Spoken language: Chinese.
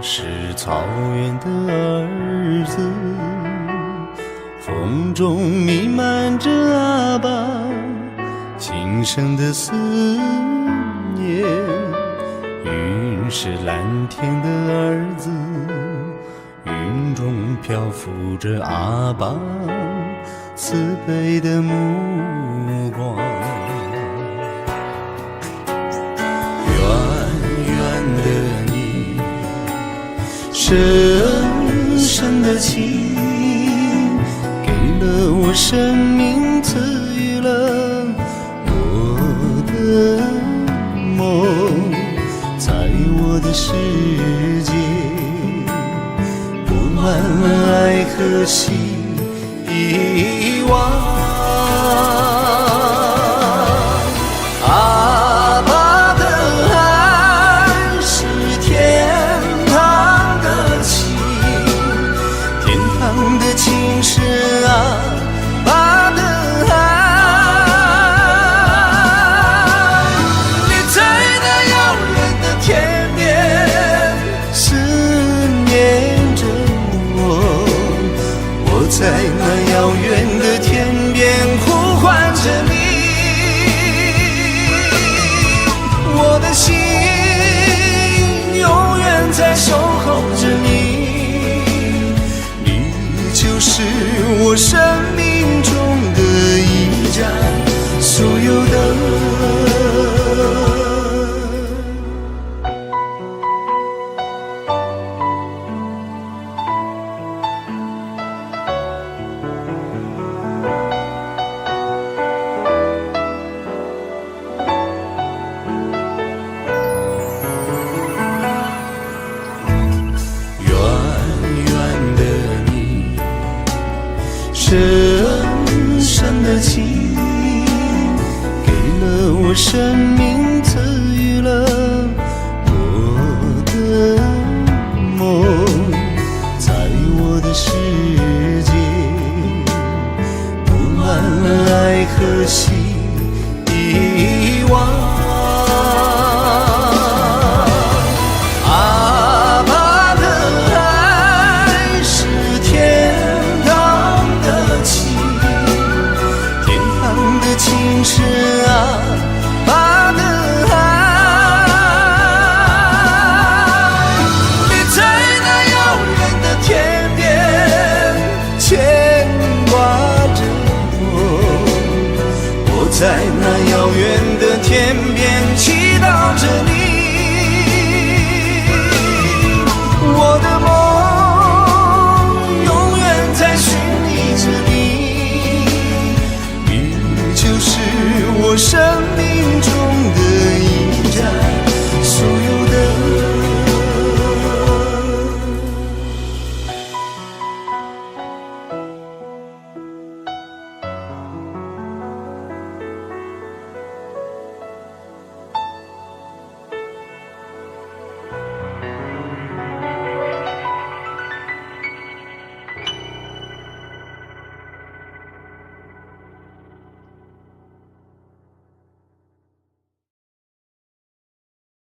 是草原的儿子，风中弥漫着阿爸轻声的思念。云是蓝天的儿子，云中漂浮着阿爸慈悲的目光。远远的你，深深的情，给了我生命，赐予了我的梦。在我的世界布满了爱和希望。阿爸的爱是天堂的情，天堂的情是阿爸的爱。你在那遥远的天边思念着我，我在那遥远的天边呼唤着你。我的心永远在守候着你，你就是我生命中的一站所有的。深深的情，给了我生命，赐予了我的梦。在我的世界布满了爱和希望。是阿爸的爱，你在那遥远的天边牵挂着我，我在那遥远的天边祈祷着你。我的梦永远在寻觅着你，就是我生命